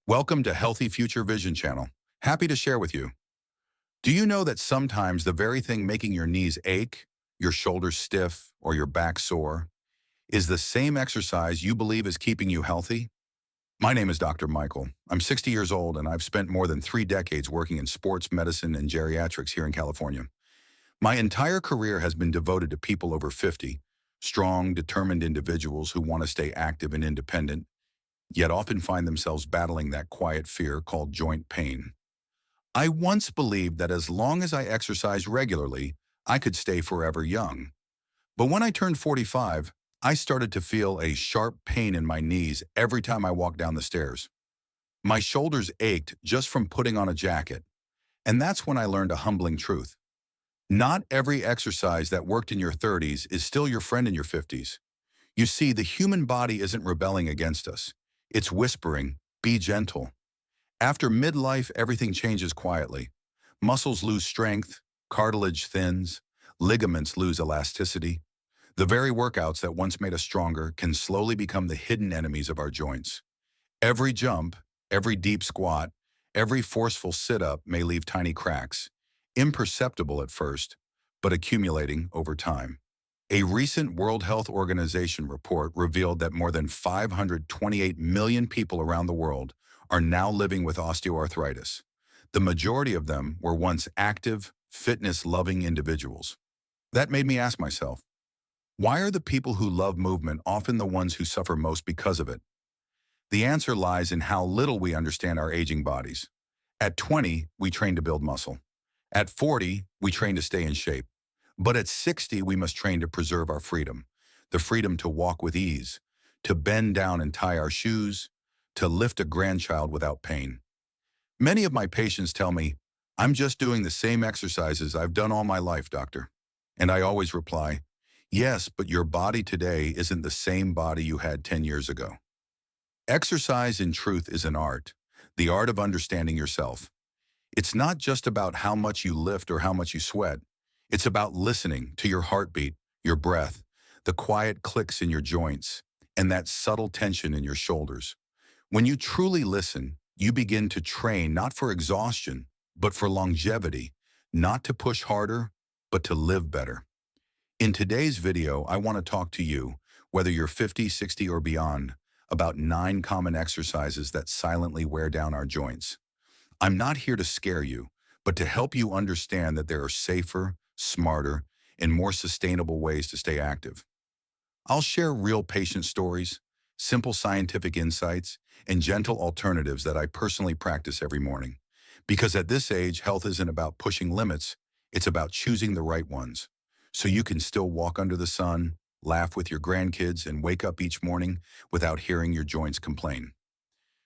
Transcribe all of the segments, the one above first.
Welcome to Healthy Future Vision Channel. Happy to share with you. Do you know that sometimes the very thing making your knees ache, your shoulders stiff, or your back sore is the same exercise you believe is keeping you healthy? My name is Dr. Michael. I'm 60 years old and I've spent more than 3 decades working in sports medicine and geriatrics here in California. My entire career has been devoted to people over 50, strong, determined individuals who want to stay active and independent, yet often find themselves battling that quiet fear called joint pain. I once believed that as long as I exercised regularly, I could stay forever young. But when I turned 45, I started to feel a sharp pain in my knees every time I walked down the stairs. My shoulders ached just from putting on a jacket, and that's when I learned a humbling truth. Not every exercise that worked in your 30s is still your friend in your 50s. You see, the human body isn't rebelling against us. It's whispering, be gentle. After midlife, everything changes quietly. Muscles lose strength, cartilage thins, ligaments lose elasticity. The very workouts that once made us stronger can slowly become the hidden enemies of our joints. Every jump, every deep squat, every forceful sit-up may leave tiny cracks, imperceptible at first, but accumulating over time. A recent World Health Organization report revealed that more than 528 million people around the world are now living with osteoarthritis. The majority of them were once active, fitness-loving individuals. That made me ask myself, why are the people who love movement often the ones who suffer most because of it? The answer lies in how little we understand our aging bodies. At 20, we train to build muscle. At 40, we train to stay in shape. But at 60, we must train to preserve our freedom, the freedom to walk with ease, to bend down and tie our shoes, to lift a grandchild without pain. Many of my patients tell me, I'm just doing the same exercises I've done all my life, doctor. And I always reply, yes, but your body today isn't the same body you had 10 years ago. Exercise, in truth, is an art, the art of understanding yourself. It's not just about how much you lift or how much you sweat. It's about listening to your heartbeat, your breath, the quiet clicks in your joints, and that subtle tension in your shoulders. When you truly listen, you begin to train not for exhaustion, but for longevity, not to push harder, but to live better. In today's video, I want to talk to you, whether you're 50, 60, or beyond, about 9 common exercises that silently wear down our joints. I'm not here to scare you, but to help you understand that there are safer, smarter, and more sustainable ways to stay active. I'll share real patient stories, simple scientific insights, and gentle alternatives that I personally practice every morning. Because at this age, health isn't about pushing limits, it's about choosing the right ones. So you can still walk under the sun, laugh with your grandkids, and wake up each morning without hearing your joints complain.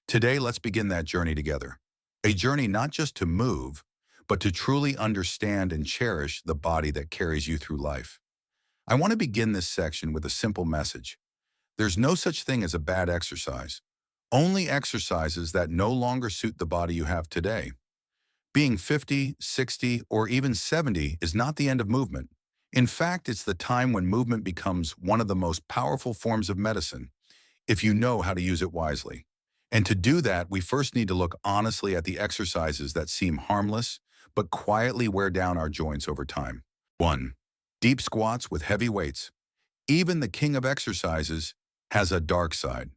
Today, let's begin that journey together. A journey not just to move, but to truly understand and cherish the body that carries you through life. I want to begin this section with a simple message. There's no such thing as a bad exercise, only exercises that no longer suit the body you have today. Being 50, 60, or even 70 is not the end of movement. In fact, it's the time when movement becomes one of the most powerful forms of medicine, if you know how to use it wisely. And to do that, we first need to look honestly at the exercises that seem harmless, but quietly wear down our joints over time. 1. Deep squats with heavy weights. Even the king of exercises has a dark side.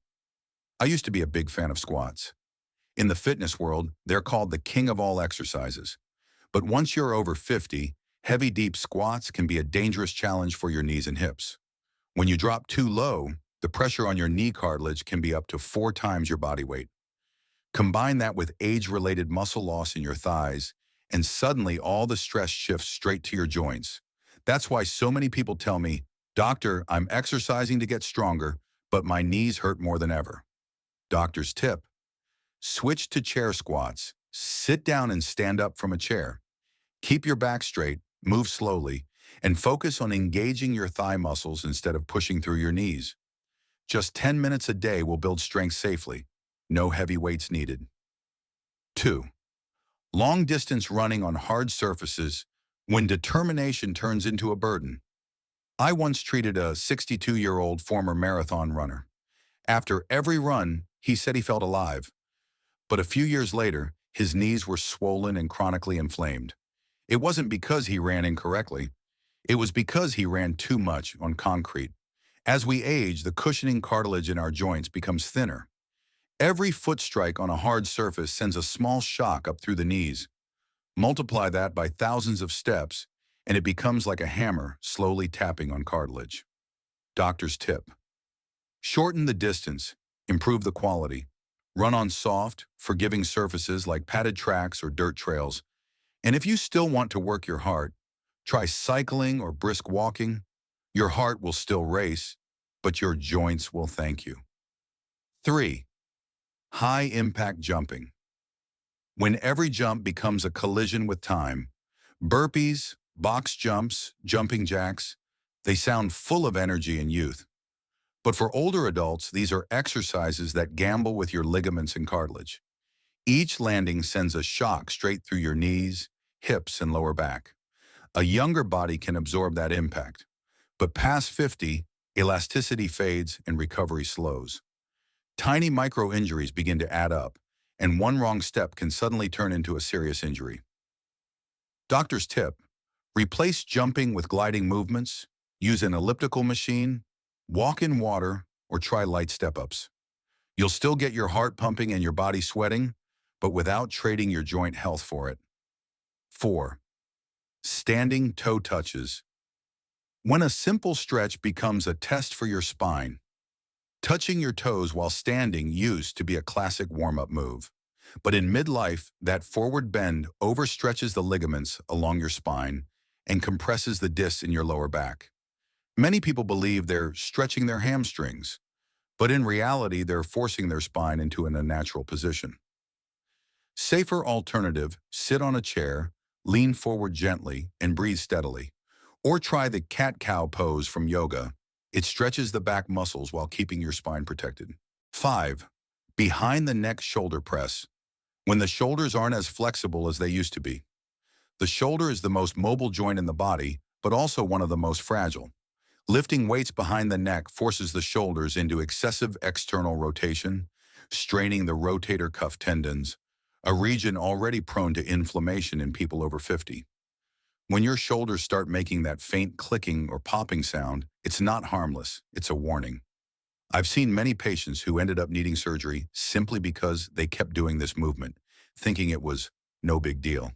I used to be a big fan of squats. In the fitness world, they're called the king of all exercises. But once you're over 50, heavy deep squats can be a dangerous challenge for your knees and hips. When you drop too low, the pressure on your knee cartilage can be up to 4 times your body weight. Combine that with age-related muscle loss in your thighs, and suddenly all the stress shifts straight to your joints. That's why so many people tell me, Doctor, I'm exercising to get stronger, but my knees hurt more than ever. Doctor's tip: switch to chair squats. Sit down and stand up from a chair. Keep your back straight, move slowly, and focus on engaging your thigh muscles instead of pushing through your knees. Just 10 minutes a day will build strength safely. No heavy weights needed. 2. Long-distance running on hard surfaces when determination turns into a burden. I once treated a 62-year-old former marathon runner. After every run, he said he felt alive. But a few years later, his knees were swollen and chronically inflamed. It wasn't because he ran incorrectly. It was because he ran too much on concrete. As we age, the cushioning cartilage in our joints becomes thinner. Every foot strike on a hard surface sends a small shock up through the knees. Multiply that by thousands of steps, and it becomes like a hammer slowly tapping on cartilage. Doctor's tip: shorten the distance, improve the quality. Run on soft, forgiving surfaces like padded tracks or dirt trails. And if you still want to work your heart, try cycling or brisk walking. Your heart will still race, but your joints will thank you. 3. High-impact jumping. When every jump becomes a collision with time, burpees, box jumps, jumping jacks, they sound full of energy and youth. But for older adults, these are exercises that gamble with your ligaments and cartilage. Each landing sends a shock straight through your knees, hips, and lower back. A younger body can absorb that impact. But past 50, elasticity fades and recovery slows. Tiny micro-injuries begin to add up, and one wrong step can suddenly turn into a serious injury. Doctor's tip: replace jumping with gliding movements, use an elliptical machine, walk in water, or try light step-ups. You'll still get your heart pumping and your body sweating, but without trading your joint health for it. 4. Standing toe touches. When a simple stretch becomes a test for your spine, touching your toes while standing used to be a classic warm-up move. But in midlife, that forward bend overstretches the ligaments along your spine and compresses the discs in your lower back. Many people believe they're stretching their hamstrings, but in reality, they're forcing their spine into an unnatural position. Safer alternative: sit on a chair, lean forward gently, and breathe steadily. Or try the cat-cow pose from yoga. It stretches the back muscles while keeping your spine protected. 5. Behind the neck shoulder press. When the shoulders aren't as flexible as they used to be. The shoulder is the most mobile joint in the body, but also one of the most fragile. Lifting weights behind the neck forces the shoulders into excessive external rotation, straining the rotator cuff tendons, a region already prone to inflammation in people over 50. When your shoulders start making that faint clicking or popping sound, it's not harmless, it's a warning. I've seen many patients who ended up needing surgery simply because they kept doing this movement, thinking it was no big deal.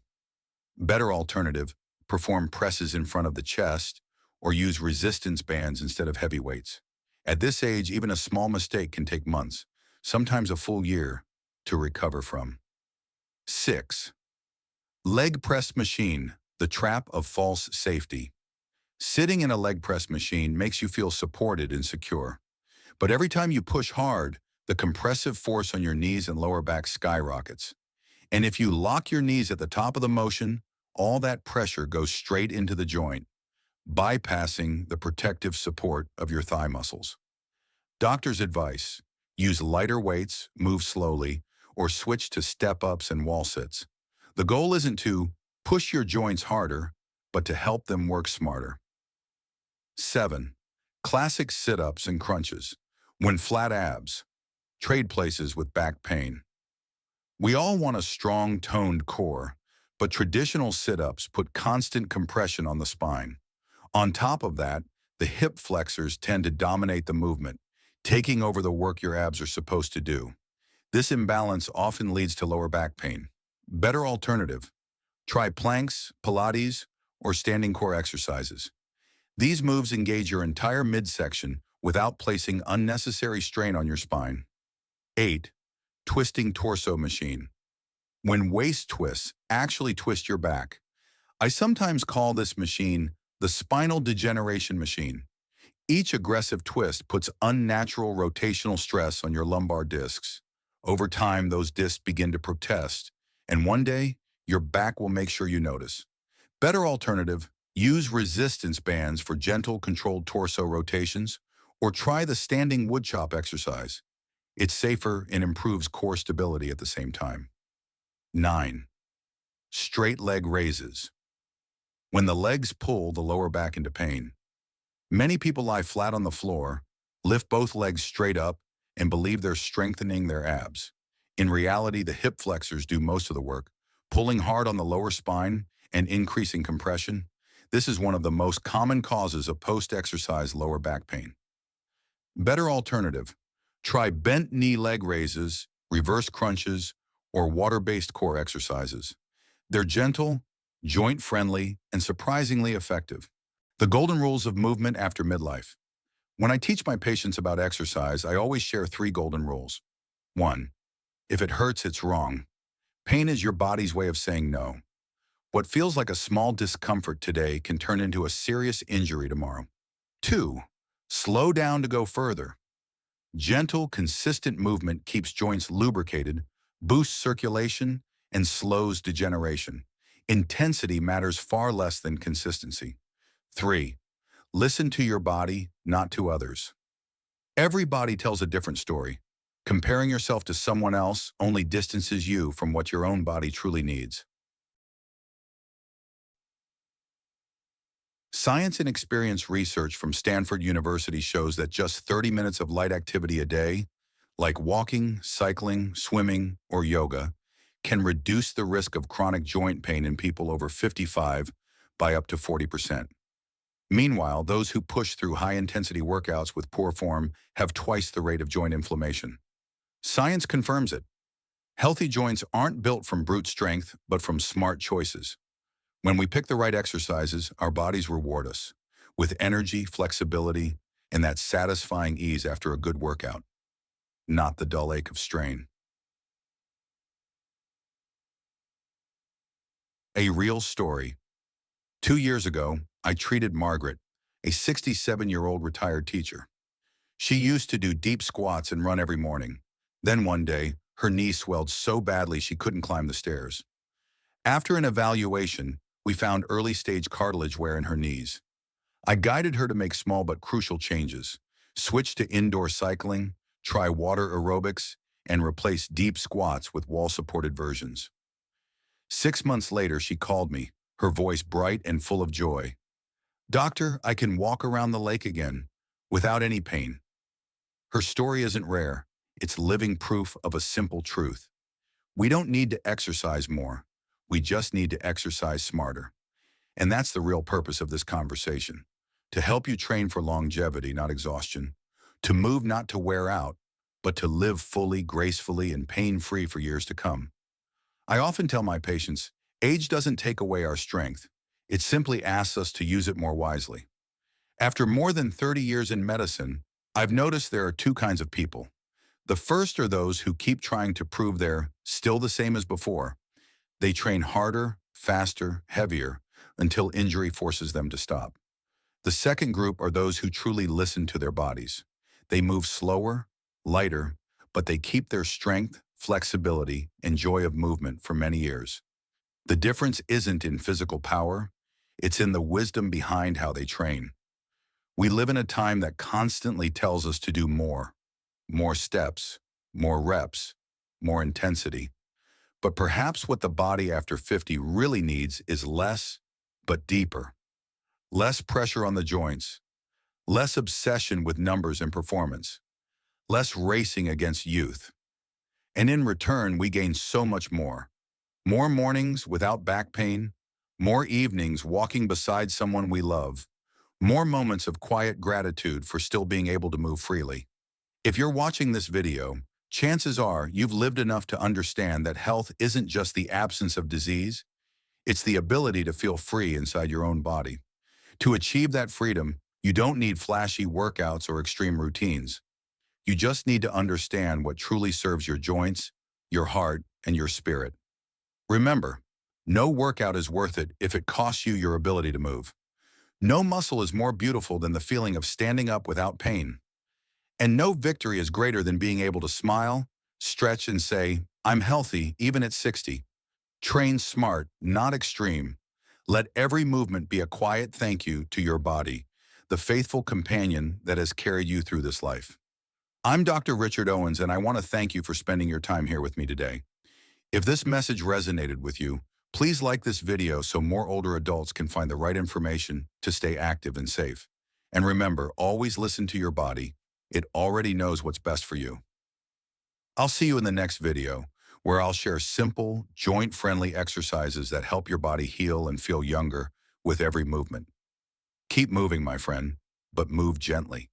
Better alternative: perform presses in front of the chest or use resistance bands instead of heavy weights. At this age, even a small mistake can take months, sometimes a full year, to recover from. 6. Leg press machine, the trap of false safety. Sitting in a leg press machine makes you feel supported and secure. But every time you push hard, the compressive force on your knees and lower back skyrockets. And if you lock your knees at the top of the motion, all that pressure goes straight into the joint, bypassing the protective support of your thigh muscles. Doctor's advice: use lighter weights, move slowly, or switch to step-ups and wall sits. The goal isn't to push your joints harder, but to help them work smarter. 7. Classic sit-ups and crunches. When flat abs, trade places with back pain. We all want a strong, toned core, but traditional sit-ups put constant compression on the spine. On top of that, the hip flexors tend to dominate the movement, taking over the work your abs are supposed to do. This imbalance often leads to lower back pain. Better alternative: try planks, Pilates, or standing core exercises. These moves engage your entire midsection without placing unnecessary strain on your spine. 8. Twisting torso machine. When waist twists actually twist your back. I sometimes call this machine the spinal degeneration machine. Each aggressive twist puts unnatural rotational stress on your lumbar discs. Over time, those discs begin to protest, and one day, your back will make sure you notice. Better alternative: use resistance bands for gentle, controlled torso rotations, or try the standing woodchop exercise. It's safer and improves core stability at the same time. 9. Straight leg raises. When the legs pull the lower back into pain, many people lie flat on the floor, lift both legs straight up, and believe they're strengthening their abs. In reality, the hip flexors do most of the work, pulling hard on the lower spine and increasing compression. This is one of the most common causes of post-exercise lower back pain. Better alternative. Try bent knee leg raises, reverse crunches, or water-based core exercises. They're gentle, joint-friendly, and surprisingly effective. The golden rules of movement after midlife. When I teach my patients about exercise, I always share 3 golden rules. 1. If it hurts, it's wrong. Pain is your body's way of saying no. What feels like a small discomfort today can turn into a serious injury tomorrow. 2. Slow down to go further. Gentle, consistent movement keeps joints lubricated, boosts circulation, and slows degeneration. Intensity matters far less than consistency. 3. Listen to your body, not to others. Every body tells a different story. Comparing yourself to someone else only distances you from what your own body truly needs. Science and experience research from Stanford University shows that just 30 minutes of light activity a day, like walking, cycling, swimming, or yoga, can reduce the risk of chronic joint pain in people over 55 by up to 40%. Meanwhile, those who push through high-intensity workouts with poor form have twice the rate of joint inflammation. Science confirms it. Healthy joints aren't built from brute strength, but from smart choices. When we pick the right exercises, our bodies reward us with energy, flexibility, and that satisfying ease after a good workout, not the dull ache of strain. A real story. 2 years ago, I treated Margaret, a 67-year-old retired teacher. She used to do deep squats and run every morning. Then one day, her knee swelled so badly she couldn't climb the stairs. After an evaluation, we found early-stage cartilage wear in her knees. I guided her to make small but crucial changes, switch to indoor cycling, try water aerobics, and replace deep squats with wall-supported versions. 6 months later, she called me, her voice bright and full of joy. "Doctor, I can walk around the lake again, without any pain." Her story isn't rare. It's living proof of a simple truth. We don't need to exercise more. We just need to exercise smarter. And that's the real purpose of this conversation. To help you train for longevity, not exhaustion. To move not to wear out, but to live fully, gracefully, and pain-free for years to come. I often tell my patients, age doesn't take away our strength. It simply asks us to use it more wisely. After more than 30 years in medicine, I've noticed there are 2 kinds of people. The first are those who keep trying to prove they're still the same as before. They train harder, faster, heavier, until injury forces them to stop. The second group are those who truly listen to their bodies. They move slower, lighter, but they keep their strength, flexibility, and joy of movement for many years. The difference isn't in physical power, it's in the wisdom behind how they train. We live in a time that constantly tells us to do more steps, more reps, more intensity. But perhaps what the body after 50 really needs is less, but deeper. Less pressure on the joints, less obsession with numbers and performance, less racing against youth. And in return, we gain so much more. More mornings without back pain, more evenings walking beside someone we love, more moments of quiet gratitude for still being able to move freely. If you're watching this video, chances are you've lived enough to understand that health isn't just the absence of disease, it's the ability to feel free inside your own body. To achieve that freedom, you don't need flashy workouts or extreme routines. You just need to understand what truly serves your joints, your heart, and your spirit. Remember, no workout is worth it if it costs you your ability to move. No muscle is more beautiful than the feeling of standing up without pain. And no victory is greater than being able to smile, stretch, and say, "I'm healthy, even at 60. Train smart, not extreme. Let every movement be a quiet thank you to your body, the faithful companion that has carried you through this life. I'm Dr. Richard Owens, and I want to thank you for spending your time here with me today. If this message resonated with you, please like this video so more older adults can find the right information to stay active and safe. And remember, always listen to your body. It already knows what's best for you. I'll see you in the next video, where I'll share simple, joint-friendly exercises that help your body heal and feel younger with every movement. Keep moving, my friend, but move gently.